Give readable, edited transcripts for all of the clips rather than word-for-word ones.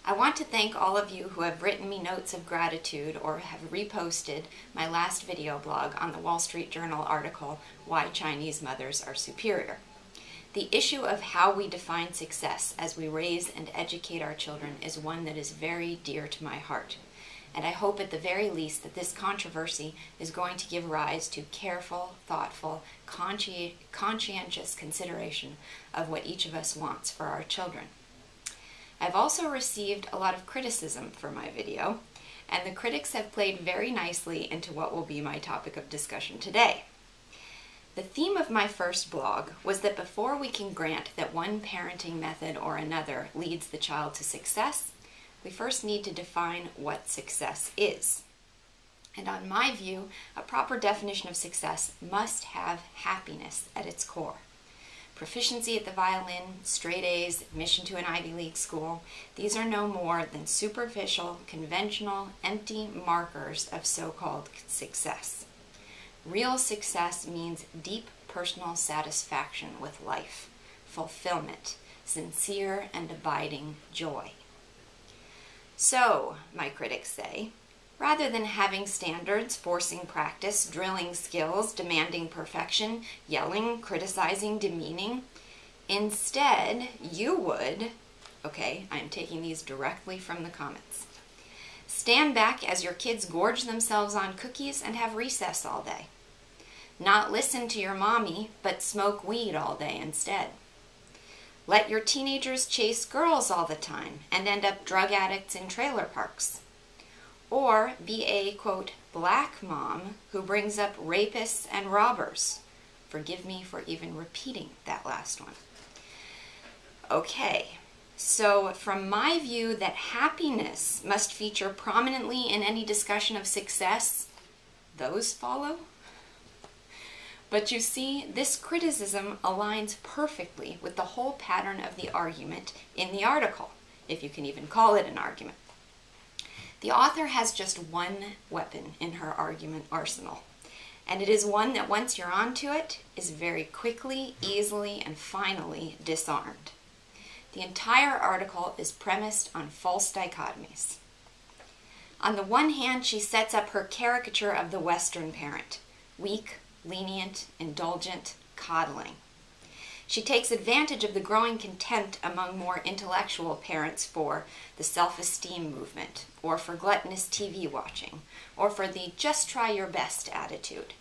I want to thank all of you who have written me notes of gratitude or have reposted my last video blog on the Wall Street Journal article, Why Chinese Mothers Are Superior. The issue of how we define success as we raise and educate our children is one that is very dear to my heart. And I hope at the very least that this controversy is going to give rise to careful, thoughtful, conscientious consideration of what each of us wants for our children. I've also received a lot of criticism for my video, and the critics have played very nicely into what will be my topic of discussion today. The theme of my first blog was that before we can grant that one parenting method or another leads the child to success, we first need to define what success is. And on my view, a proper definition of success must have happiness at its core. Proficiency at the violin, straight A's, admission to an Ivy League school, these are no more than superficial, conventional, empty markers of so-called success. Real success means deep personal satisfaction with life, fulfillment, sincere and abiding joy. So, my critics say, rather than having standards, forcing practice, drilling skills, demanding perfection, yelling, criticizing, demeaning, instead you would, okay, I'm taking these directly from the comments, stand back as your kids gorge themselves on cookies and have recess all day. Not listen to your mommy, but smoke weed all day instead. Let your teenagers chase girls all the time and end up drug addicts in trailer parks. Or be a, quote, black mom who brings up rapists and robbers. Forgive me for even repeating that last one. Okay, so from my view that happiness must feature prominently in any discussion of success, those follow? But you see, this criticism aligns perfectly with the whole pattern of the argument in the article, if you can even call it an argument. The author has just one weapon in her argument arsenal, and it is one that once you're onto it, is very quickly, easily, and finally disarmed. The entire article is premised on false dichotomies. On the one hand, she sets up her caricature of the Western parent, weak, lenient, indulgent, coddling. She takes advantage of the growing contempt among more intellectual parents for the self-esteem movement, or for gluttonous TV watching, or for the just try your best attitude.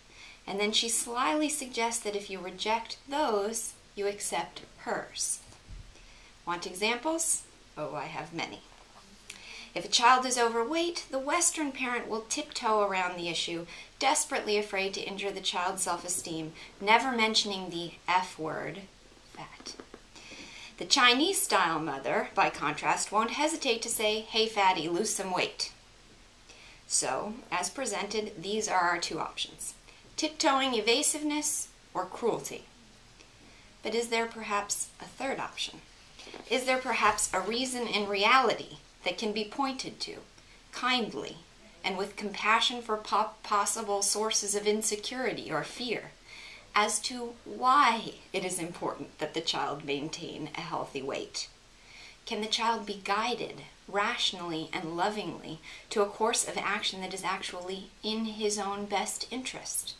And then she slyly suggests that if you reject those, you accept hers. Want examples? Oh, I have many. If a child is overweight, the Western parent will tiptoe around the issue, desperately afraid to injure the child's self-esteem, never mentioning the F word, fat. The Chinese-style mother, by contrast, won't hesitate to say, hey fatty, lose some weight. So, as presented, these are our two options: tiptoeing evasiveness or cruelty. But is there perhaps a third option? Is there perhaps a reason in reality that can be pointed to, kindly, and with compassion for possible sources of insecurity or fear, as to why it is important that the child maintain a healthy weight? Can the child be guided rationally and lovingly to a course of action that is actually in his own best interest?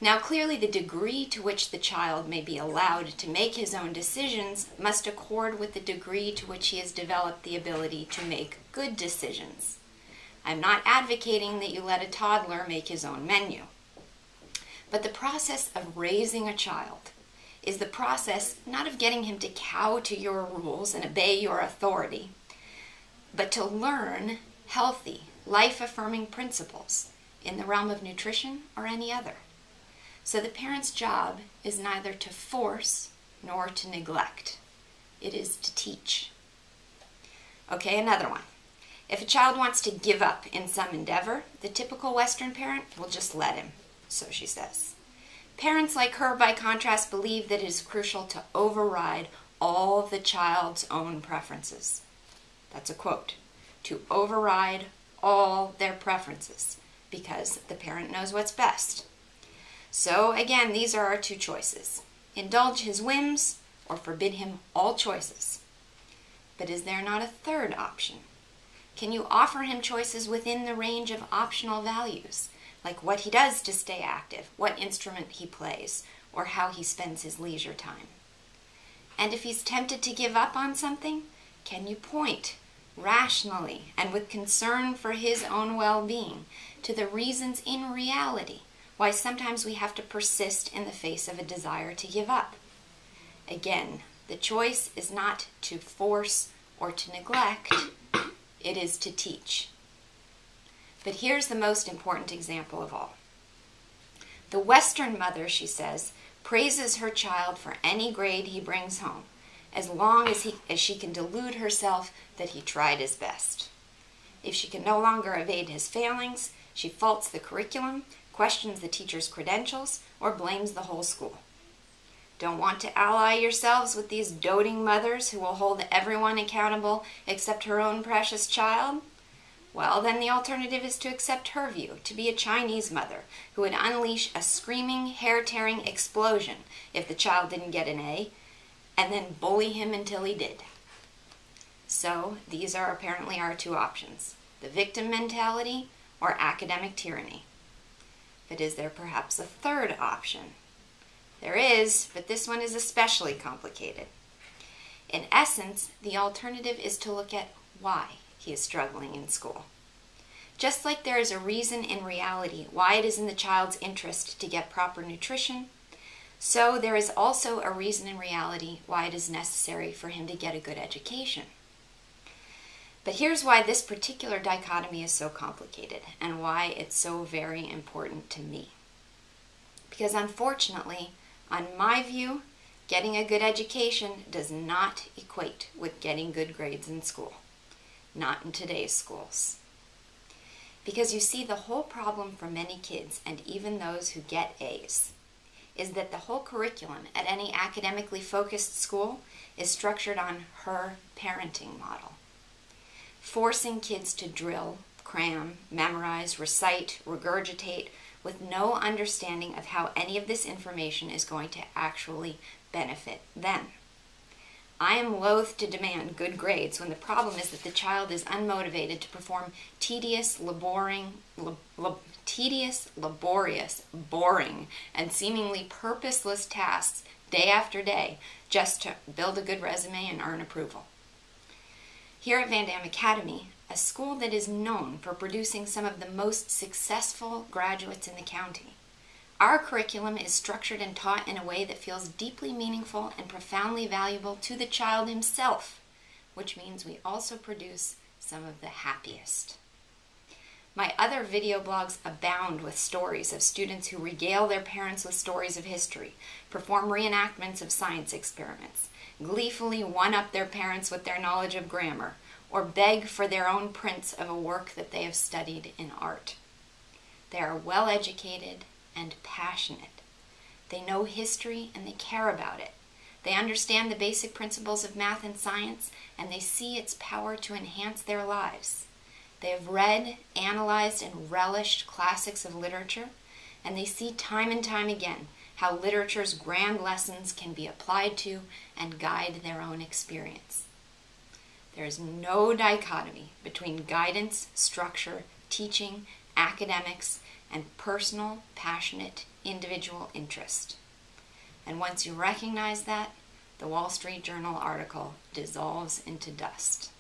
Now, clearly the degree to which the child may be allowed to make his own decisions must accord with the degree to which he has developed the ability to make good decisions. I'm not advocating that you let a toddler make his own menu. But the process of raising a child is the process not of getting him to cow to your rules and obey your authority, but to learn healthy, life-affirming principles in the realm of nutrition or any other. So the parent's job is neither to force nor to neglect. It is to teach. Okay, another one. If a child wants to give up in some endeavor, the typical Western parent will just let him, so she says. Parents like her, by contrast, believe that it is crucial to override all of the child's own preferences. That's a quote. To override all their preferences, because the parent knows what's best. So again, these are our two choices. Indulge his whims or forbid him all choices. But is there not a third option? Can you offer him choices within the range of optional values, like what he does to stay active, what instrument he plays, or how he spends his leisure time? And if he's tempted to give up on something, can you point rationally and with concern for his own well-being to the reasons in reality why sometimes we have to persist in the face of a desire to give up? Again, the choice is not to force or to neglect, it is to teach. But here's the most important example of all. The Western mother, she says, praises her child for any grade he brings home, as long as she can delude herself that he tried his best. If she can no longer evade his failings, she faults the curriculum, questions the teacher's credentials, or blames the whole school. Don't want to ally yourselves with these doting mothers who will hold everyone accountable except her own precious child? Well, then the alternative is to accept her view, to be a Chinese mother who would unleash a screaming, hair-tearing explosion if the child didn't get an A, and then bully him until he did. So, these are apparently our two options: the victim mentality or academic tyranny. But is there perhaps a third option? There is, but this one is especially complicated. In essence, the alternative is to look at why he is struggling in school. Just like there is a reason in reality why it is in the child's interest to get proper nutrition, so there is also a reason in reality why it is necessary for him to get a good education. But here's why this particular dichotomy is so complicated and why it's so very important to me. Because unfortunately, on my view, getting a good education does not equate with getting good grades in school. Not in today's schools. Because you see, the whole problem for many kids, and even those who get A's, is that the whole curriculum at any academically focused school is structured on her parenting model. Forcing kids to drill, cram, memorize, recite, regurgitate, with no understanding of how any of this information is going to actually benefit them. I am loath to demand good grades when the problem is that the child is unmotivated to perform tedious, laborious, boring, and seemingly purposeless tasks day after day just to build a good resume and earn approval. Here at VanDamme Academy, a school that is known for producing some of the most successful graduates in the county, our curriculum is structured and taught in a way that feels deeply meaningful and profoundly valuable to the child himself, which means we also produce some of the happiest. My other video blogs abound with stories of students who regale their parents with stories of history, perform reenactments of science experiments, gleefully one-up their parents with their knowledge of grammar, or beg for their own prints of a work that they have studied in art. They are well-educated and passionate. They know history and they care about it. They understand the basic principles of math and science, and they see its power to enhance their lives. They have read, analyzed, and relished classics of literature, and they see time and time again how literature's grand lessons can be applied to and guide their own experience. There is no dichotomy between guidance, structure, teaching, academics, and personal, passionate, individual interest. And once you recognize that, the Wall Street Journal article dissolves into dust.